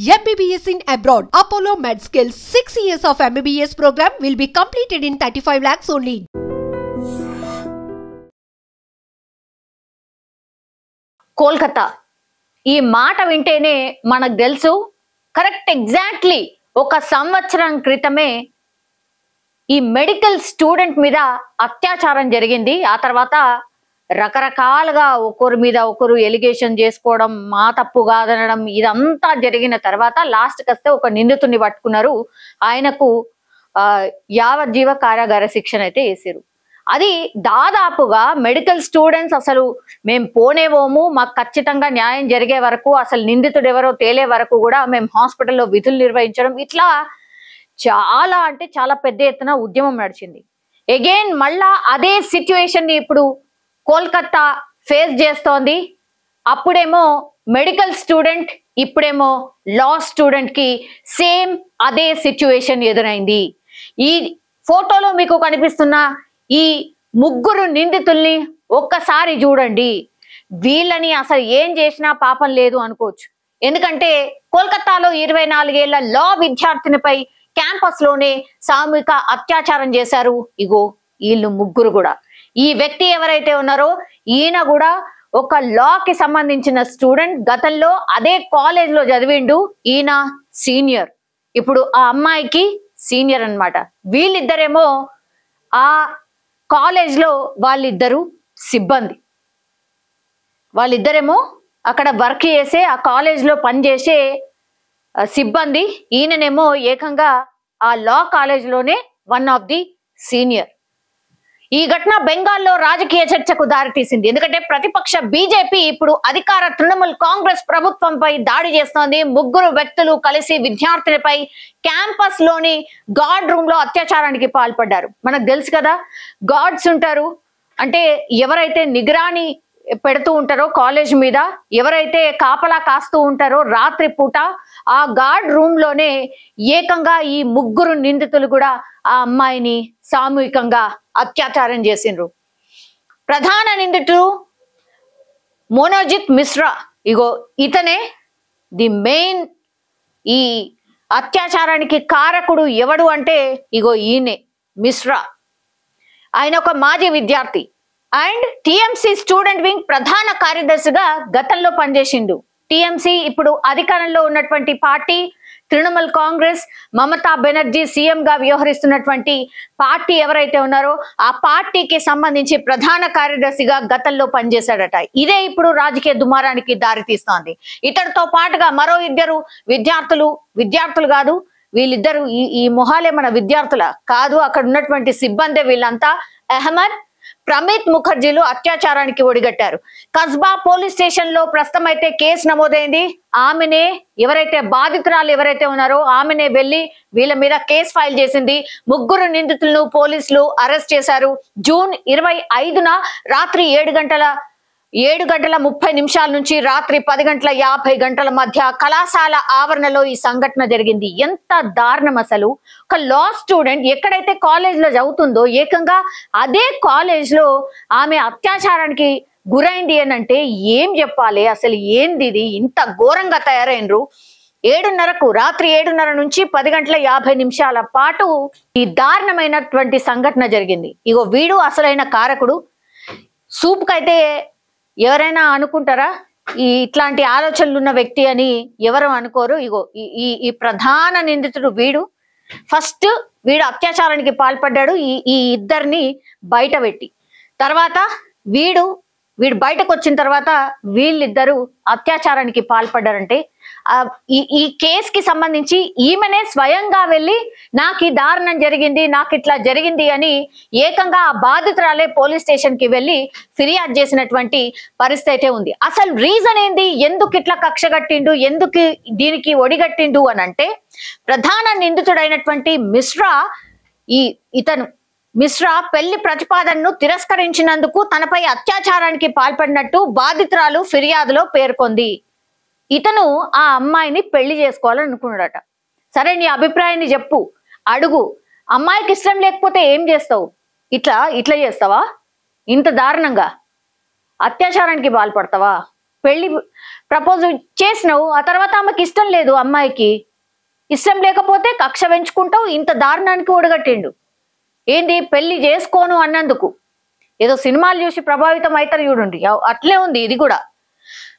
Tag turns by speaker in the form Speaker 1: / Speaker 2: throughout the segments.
Speaker 1: MBBS in abroad. Apollo MedSkill 6 years of MBBS program will be completed in 35 lakhs only.
Speaker 2: Kolkata ఈ మాట వింటేనే మనకు తెలుసు కరెక్ట్ ఎగ్జాక్ట్లీ ఒక సంవత్సరం క్రితమే ఈ మెడికల్ స్టూడెంట్ మీద అత్యాచారం జరిగింది. ఆ తర్వాత రకరకాలుగా ఒకరి మీద ఒకరు ఎలిగేషన్ చేసుకోవడం, మా తప్పు కాదనడం, ఇదంతా జరిగిన తర్వాత లాస్ట్ కస్తే ఒక నిందితుడిని పట్టుకున్నారు. ఆయనకు యావజ్జీవ కారాగార శిక్షణ అయితే వేసారు. అది దాదాపుగా మెడికల్ స్టూడెంట్స్ అసలు మేము పోనేవోము, మాకు ఖచ్చితంగా న్యాయం జరిగే వరకు, అసలు నిందితుడు ఎవరో తేలే వరకు కూడా మేము హాస్పిటల్లో విధులు నిర్వహించడం, ఇట్లా చాలా అంటే చాలా పెద్ద ఎత్తున ఉద్యమం నడిచింది. అగైన్ మళ్ళా అదే సిచ్యువేషన్ ని ఇప్పుడు కోల్కతా ఫేస్ చేస్తోంది. అప్పుడేమో మెడికల్ స్టూడెంట్, ఇప్పుడేమో లా స్టూడెంట్ కి సేమ్ అదే సిచ్యువేషన్ ఎదురైంది. ఈ ఫోటోలో మీకు కనిపిస్తున్న ఈ ముగ్గురు నిందితుల్ని ఒక్కసారి చూడండి. వీళ్ళని అసలు ఏం చేసినా పాపం లేదు అనుకోవచ్చు. ఎందుకంటే కోల్కతాలో 24 ఏళ్ల లా విద్యార్థినిపై క్యాంపస్ లోనే సామూహిక అత్యాచారం చేశారు. ఇగో వీళ్ళు ముగ్గురు కూడా. ఈ వ్యక్తి ఎవరైతే ఉన్నారో ఈయన కూడా ఒక లాకి సంబంధించిన స్టూడెంట్, గతంలో అదే కాలేజ్ లో చదివిండు. ఈయన సీనియర్, ఇప్పుడు ఆ అమ్మాయికి సీనియర్ అన్నమాట. వీళ్ళిద్దరేమో ఆ కాలేజ్ లో వాళ్ళిద్దరు సిబ్బంది, వాళ్ళిద్దరేమో అక్కడ వర్క్ చేసే, ఆ కాలేజ్ లో పనిచేసే సిబ్బంది. ఈయననేమో ఏకంగా ఆ లా కాలేజ్ లోనే వన్ ఆఫ్ ది సీనియర్. ఈ ఘటన బెంగాల్లో రాజకీయ చర్చకు దారితీసింది. ఎందుకంటే ప్రతిపక్ష బీజేపీ ఇప్పుడు అధికార తృణమూల్ కాంగ్రెస్ ప్రభుత్వంపై దాడి చేస్తోంది. ముగ్గురు వ్యక్తులు కలిసి విద్యార్థినిపై క్యాంపస్ లోని గార్డ్ రూమ్ లో అత్యాచారానికి పాల్పడ్డారు. మనకు తెలుసు కదా, గార్డ్స్ ఉంటారు అంటే ఎవరైతే నిగరాని పెడుతూ ఉంటారో కాలేజ్ మీద, ఎవరైతే కాపలా కాస్తూ ఉంటారో రాత్రి పూట, ఆ గార్డ్ రూమ్ లోనే ఏకంగా ఈ ముగ్గురు నిందితులు కూడా ఆ అమ్మాయిని సామూహికంగా అత్యాచారం చేసిండ్రు. ప్రధాన నిందితుడు మోనోజిత్ మిశ్రా, ఇగో ఇతనే ది మెయిన్. ఈ అత్యాచారానికి కారకుడు ఎవడు అంటే ఇగో ఈయనే మిశ్రా. ఆయన ఒక మాజీ విద్యార్థి అండ్ టిఎంసి స్టూడెంట్ వింగ్ ప్రధాన కార్యదర్శిగా గతంలో పనిచేసిండు. టిఎంసి ఇప్పుడు అధికారంలో ఉన్నటువంటి పార్టీ తృణమూల్ కాంగ్రెస్, మమతా బెనర్జీ సీఎం గా వ్యవహరిస్తున్నటువంటి పార్టీ ఎవరైతే ఉన్నారో ఆ పార్టీకి సంబంధించి ప్రధాన కార్యదర్శిగా గతంలో పనిచేశాడట. ఇదే ఇప్పుడు రాజకీయ దుమారానికి దారితీస్తోంది. ఇతడితో పాటుగా మరో ఇద్దరు విద్యార్థులు కాదు, వీళ్ళిద్దరు ఈ మొహాలే మన విద్యార్థుల కాదు, అక్కడ ఉన్నటువంటి సిబ్బంది. వీళ్ళంతా అహ్మద్, ప్రమిత్ ముఖర్జీలు అత్యాచారానికి ఒడిగట్టారు. కస్బా పోలీస్ స్టేషన్ లో ప్రస్తుతం అయితే కేసు నమోదైంది. ఆమెనే ఎవరైతే బాధితురాలు ఎవరైతే ఉన్నారో ఆమెనే వెళ్లి వీళ్ళ మీద కేసు ఫైల్ చేసింది. ముగ్గురు నిందితులను పోలీసులు అరెస్ట్ చేశారు. జూన్ 25న రాత్రి 7:30 నుంచి రాత్రి 10:50 మధ్య కళాశాల ఆవరణలో ఈ సంఘటన జరిగింది. ఎంత దారుణం అసలు! ఒక లా స్టూడెంట్ ఎక్కడైతే కాలేజ్ లో చదువుతుందో ఏకంగా అదే కాలేజ్ లో ఆమె అత్యాచారానికి గురైంది అని అంటే ఏం చెప్పాలి? అసలు ఏంది ఇది? ఇంత ఘోరంగా తయారైనరు. రాత్రి 7:30 నుంచి 10:50 పాటు ఈ దారుణమైనటువంటి సంఘటన జరిగింది. ఇగో వీడు అసలైన కారకుడు. సూప్ కైతే ఎవరైనా అనుకుంటారా ఇట్లాంటి ఆలోచనలు ఉన్న వ్యక్తి అని? ఎవరు అనుకోరు. ఇగో ఈ ప్రధాన నిందితుడు వీడు. ఫస్ట్ వీడు అత్యాచారానికి పాల్పడ్డాడు ఈ ఇద్దరిని బయట పెట్టి. తర్వాత వీడు బయటకు వచ్చిన తర్వాత వీళ్ళిద్దరూ అత్యాచారానికి పాల్పడ్డారంటే ఈ కేసుకి సంబంధించి ఈమెనే స్వయంగా వెళ్ళి నాకు ఈ దారుణం జరిగింది, నాకు ఇట్లా జరిగింది అని ఏకంగా ఆ బాధితురాలే పోలీస్ స్టేషన్ కి వెళ్ళి ఫిర్యాదు చేసినటువంటి పరిస్థితి అయితే ఉంది. అసలు రీజన్ ఏంది? ఎందుకు ఇట్లా కక్ష కట్టిండు, ఎందుకు దీనికి ఒడిగట్టిండు అని అంటే ప్రధాన నిందితుడైనటువంటి మిశ్రా పెళ్లి ప్రతిపాదనను తిరస్కరించినందుకు తనపై అత్యాచారానికి పాల్పడినట్టు బాధితురాలు ఫిర్యాదులో పేర్కొంది. ఇతను ఆ అమ్మాయిని పెళ్లి చేసుకోవాలనుకున్నాడట. సరే, నీ అభిప్రాయాన్ని చెప్పు, అడుగు. అమ్మాయికి ఇష్టం లేకపోతే ఏం చేస్తావు? ఇట్లా చేస్తావా? ఇంత దారుణంగా అత్యాచారానికి పాల్పడతావా? ప్రపోజ్ చేసినావు, ఆ తర్వాత ఆమెకి ఇష్టం లేదు, అమ్మాయికి ఇష్టం లేకపోతే కక్ష పెంచుకుంటావు. ఇంత దారుణానికి ఒడగట్టిండు. ఏంది పెళ్లి చేసుకోను అన్నందుకు. ఏదో సినిమాలు చూసి ప్రభావితం అవుతారు చూడండి, అట్లే ఉంది ఇది కూడా.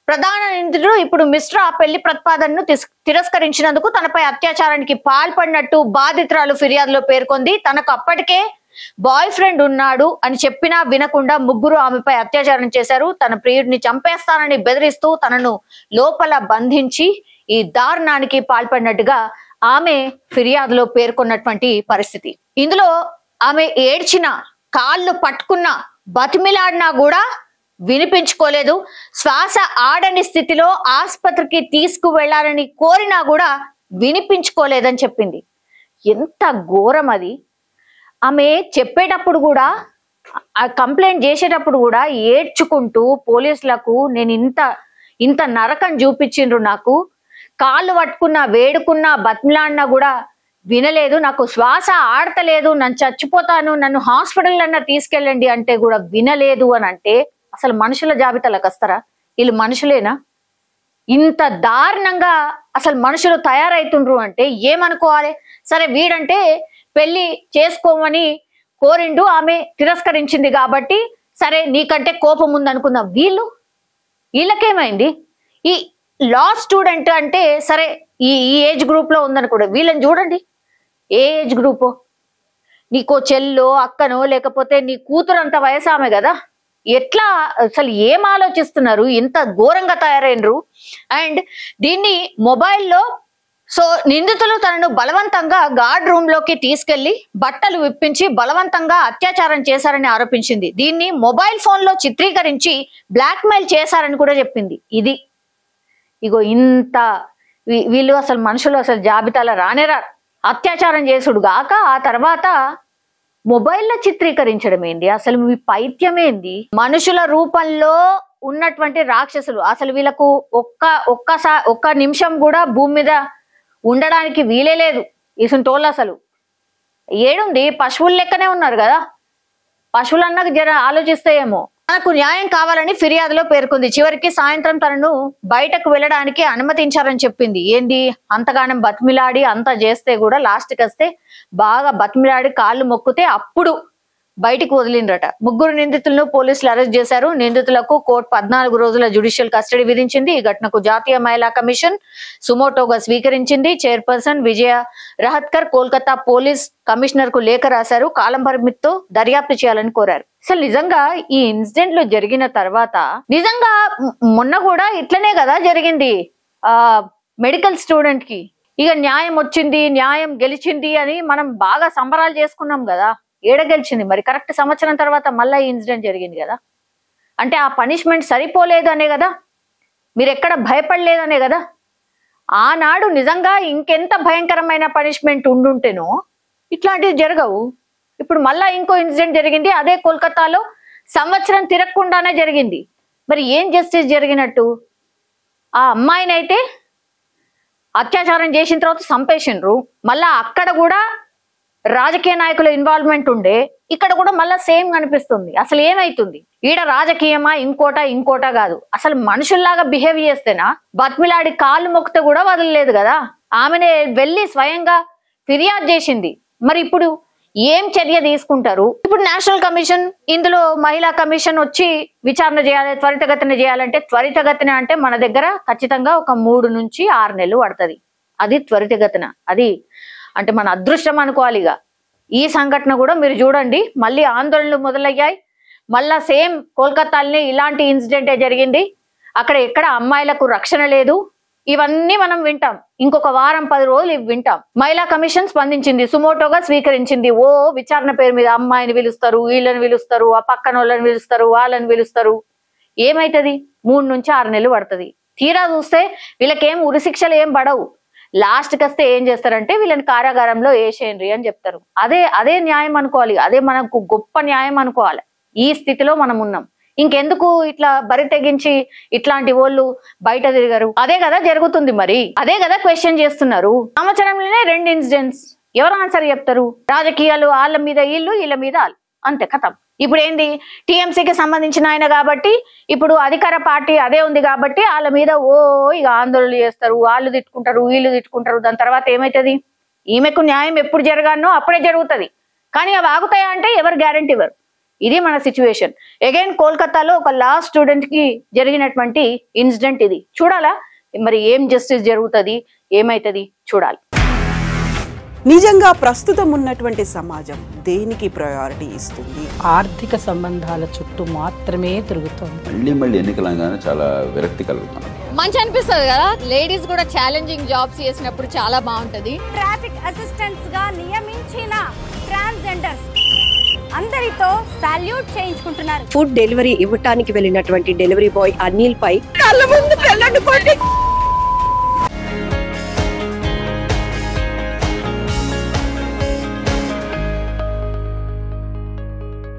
Speaker 2: ప్రధాన నిందితుడు ఇప్పుడు మిశ్రా పెళ్లి ప్రతిపాదనను తిరస్కరించినందుకు తనపై అత్యాచారానికి పాల్పడినట్టు బాధితురాలు ఫిర్యాదులో పేర్కొంది. తనకు అప్పటికే బాయ్ ఫ్రెండ్ ఉన్నాడు అని చెప్పినా వినకుండా ముగ్గురు ఆమెపై అత్యాచారం చేశారు. తన ప్రియుడిని చంపేస్తానని బెదిరిస్తూ తనను లోపల బంధించి ఈ దారుణానికి పాల్పడినట్టుగా ఆమె ఫిర్యాదులో పేర్కొన్నటువంటి పరిస్థితి. ఇందులో ఆమె ఏడ్చిన, కాళ్ళు పట్టుకున్న, బతిమిలాడినా కూడా వినిపించుకోలేదు. శ్వాస ఆడని స్థితిలో ఆసుపత్రికి తీసుకువెళ్లాలని కోరినా కూడా వినిపించుకోలేదని చెప్పింది. ఎంత ఘోరం అది. ఆమె చెప్పేటప్పుడు కూడా, ఆ కంప్లైంట్ చేసేటప్పుడు కూడా ఏడ్చుకుంటూ పోలీసులకు నేను ఇంత నరకం చూపించిండ్రు, నాకు కాళ్ళు పట్టుకున్నా, వేడుకున్నా, బతిమిలాడినా కూడా వినలేదు, నాకు శ్వాస ఆడతలేదు, నన్ను చచ్చిపోతాను, నన్ను హాస్పిటల్ అన్నా తీసుకెళ్ళండి అంటే కూడా వినలేదు అని అంటే అసలు మనుషుల జాబితాలకు వస్తారా? వీళ్ళు మనుషులేనా? ఇంత దారుణంగా అసలు మనుషులు తయారైతుండ్రు అంటే ఏమనుకోవాలి? సరే, వీడంటే పెళ్లి చేసుకోమని కోరిండు, ఆమె తిరస్కరించింది కాబట్టి సరే నీకంటే కోపం ఉందనుకుందాం. వీళ్ళకేమైంది? ఈ లా స్టూడెంట్ అంటే సరే ఈ ఏజ్ గ్రూప్ లో ఉందనుకోండి, వీళ్ళని చూడండి ఏ ఏజ్ గ్రూపో. నీకో చెల్లో, అక్కనో, లేకపోతే నీ కూతురు అంత వయసు ఆమె కదా. ఎట్లా అసలు ఏం ఆలోచిస్తున్నారు? ఇంత ఘోరంగా తయారైనరు. అండ్ దీన్ని మొబైల్లో నిందితులు తనను బలవంతంగా గార్డ్ రూమ్ లోకి తీసుకెళ్లి బట్టలు విప్పించి బలవంతంగా అత్యాచారం చేశారని ఆరోపించింది. దీన్ని మొబైల్ ఫోన్ లో చిత్రీకరించి బ్లాక్ మెయిల్ చేశారని కూడా చెప్పింది. ఇది ఇగో ఇంత వీళ్ళు అసలు మనుషులు అసలు జాబితాలో రానేరారు. అత్యాచారం చేసుడు గాక ఆ తర్వాత మొబైల్లో చిత్రీకరించడం ఏంది? అసలు మీ పైత్యమేంది? మనుషుల రూపంలో ఉన్నటువంటి రాక్షసులు. అసలు వీళ్ళకు ఒక్క నిమిషం కూడా భూమి మీద ఉండడానికి వీలే లేదు. ఇసుంటోళ్ళు అసలు ఏడుంది? పశువుల లెక్కనే ఉన్నారు కదా. పశువులన్నా జర ఆలోచిస్తాయేమో. తనకు న్యాయం కావాలని ఫిర్యాదులో పేర్కొంది. చివరికి సాయంత్రం తనను బయటకు వెళ్ళడానికి అనుమతించారని చెప్పింది. ఏంది అంతగానం బతిమిలాడి అంతా చేస్తే కూడా లాస్ట్కి వస్తే బాగా బతిమిలాడి కాళ్ళు మొక్కితే అప్పుడు బయటికి వదిలిండ్రట. ముగ్గురు నిందితులను పోలీసులు అరెస్ట్ చేశారు. నిందితులకు కోర్టు 14 రోజుల జ్యుడిషియల్ కస్టడీ విధించింది. ఈ ఘటనకు జాతీయ మహిళా కమిషన్ సుమోటోగా స్వీకరించింది. చైర్పర్సన్ విజయ రహత్కర్ కోల్కతా పోలీస్ కమిషనర్ కు లేఖ రాశారు. కాలం పరిమితితో దర్యాప్తు చేయాలని కోరారు. అసలు నిజంగా ఈ ఇన్సిడెంట్లు జరిగిన తర్వాత నిజంగా మొన్న కూడా ఇట్లనే కదా జరిగింది మెడికల్ స్టూడెంట్ కి. ఇక న్యాయం వచ్చింది, న్యాయం గెలిచింది అని మనం బాగా సంబరాలు చేసుకున్నాం కదా. ఏడ గెలిచింది మరి? కరెక్ట్ సంవత్సరం తర్వాత మళ్ళీ ఈ ఇన్సిడెంట్ జరిగింది కదా. అంటే ఆ పనిష్మెంట్ సరిపోలేదు అనే కదా, మీరు ఎక్కడ భయపడలేదనే కదా. ఆనాడు నిజంగా ఇంకెంత భయంకరమైన పనిష్మెంట్ ఉండుంటేనో ఇట్లాంటివి జరగవు. ఇప్పుడు మళ్ళా ఇంకో ఇన్సిడెంట్ జరిగింది, అదే కోల్కతాలో సంవత్సరం తిరగకుండానే జరిగింది. మరి ఏం జస్టిస్ జరిగినట్టు? ఆ అమ్మాయిని అయితే అత్యాచారం చేసిన తర్వాత చంపేసిండ్రు. మళ్ళా అక్కడ కూడా రాజకీయ నాయకుల ఇన్వాల్వ్మెంట్ ఉండే, ఇక్కడ కూడా మళ్ళా సేమ్ కనిపిస్తుంది. అసలు ఏమైతుంది? ఈడ రాజకీయమా ఇంకోటా కాదు. అసలు మనుషుల్లాగా బిహేవ్ చేస్తేనా? బతిమిలాడి కాళ్ళు మొక్కితే కూడా వదలలేదు కదా. ఆమెనే వెళ్ళి స్వయంగా ఫిర్యాదు చేసింది. మరి ఇప్పుడు ఏం చర్య తీసుకుంటారు? ఇప్పుడు నేషనల్ కమిషన్, ఇందులో మహిళా కమిషన్ వచ్చి విచారణ చేయాలి, త్వరితగతిన చేయాలంటే త్వరితగతిన అంటే మన దగ్గర ఖచ్చితంగా ఒక 3 నుంచి 6 నెలలు పడుతుంది. అది త్వరితగతిన, అది అంటే మన అదృష్టం అనుకోవాలి. ఇక ఈ సంఘటన కూడా మీరు చూడండి, మళ్ళీ ఆందోళనలు మొదలయ్యాయి. మళ్ళా సేమ్ కోల్కతాలోనే ఇలాంటి ఇన్సిడెంటే జరిగింది. అక్కడ ఎక్కడ అమ్మాయిలకు రక్షణ లేదు. ఇవన్నీ మనం వింటాం. ఇంకొక వారం 10 రోజులు ఇవి వింటాం. మహిళా కమిషన్ స్పందించింది, సుమోటోగా స్వీకరించింది. విచారణ పేరు మీద అమ్మాయిని పిలుస్తారు, వీళ్ళని పిలుస్తారు, ఆ పక్కన వాళ్ళని పిలుస్తారు, వాళ్ళని పిలుస్తారు. ఏమైతుంది? 3 నుంచి 6 నెలలు పడుతుంది. తీరా చూస్తే వీళ్ళకేం ఉరిశిక్షలు ఏం పడవు. లాస్ట్కి వస్తే ఏం చేస్తారంటే వీళ్ళని కారాగారంలో వేసేయండి అని చెప్తారు. అదే న్యాయం అనుకోవాలి. అదే మనకు గొప్ప న్యాయం అనుకోవాలి. ఈ స్థితిలో మనం ఉన్నాం. ఇంకెందుకు ఇట్లా బరి తెగించి ఇట్లాంటి వాళ్ళు బయట తిరిగారు? అదే కదా జరుగుతుంది. మరి అదే కదా క్వశ్చన్ చేస్తున్నారు. సంవత్సరంలోనే 2 ఇన్సిడెంట్స్. ఎవరు ఆన్సర్ చెప్తారు? రాజకీయాలు వాళ్ళ మీద వీళ్ళ మీద వాళ్ళు, అంతే కథం. ఇప్పుడు ఏంది, టీఎంసీకి సంబంధించిన ఆయన కాబట్టి ఇప్పుడు అధికార పార్టీ అదే ఉంది కాబట్టి వాళ్ళ మీద ఇక ఆందోళనలు చేస్తారు, వాళ్ళు తిట్టుకుంటారు, వీళ్ళు తిట్టుకుంటారు. దాని తర్వాత ఏమైతుంది, ఈమెకు న్యాయం ఎప్పుడు జరగానో అప్పుడే జరుగుతుంది. కానీ అవి ఆగుతాయా అంటే ఎవరు గ్యారంటీ ఇవ్వరు. ఇది మన సిచ్యువేషన్. అగైన్ కోల్కతాలో ఒక లా స్టూడెంట్ కి జరిగినటువంటి ఇన్సిడెంట్ ఇది. చూడాలా మరి ఏం జస్టిస్ జరుగుతుంది, ఏమైతుంది చూడాలి.
Speaker 3: నిజంగా ప్రస్తుతం ఉన్నటువంటి సమాజం దేనికి ప్రయారిటీ ఇస్తుంది?
Speaker 4: ఆర్థిక సంబంధాల చుట్టూ మాత్రమే తిరుగుతుంది.
Speaker 5: మళ్ళీ ఎన్నికలంగానే చాలా విరక్తి కలుగుతాం.
Speaker 6: మంచి అనిపిస్తుంది కదా, లేడీస్ కూడా ఛాలెంజింగ్ జాబ్స్ చేసినప్పుడు చాలా బాగుంటది.
Speaker 7: ట్రాఫిక్ అసిస్టెంట్స్ గా నియమించిన ట్రాన్స్జెండర్స్ అందరితో సాల్యూట్ చేయించుకుంటున్నారు.
Speaker 8: ఫుడ్ డెలివరీ ఇవ్వటానికి వెళ్ళినటువంటి డెలివరీ బాయ్ అనిల్ పై కళ్ళ ముందు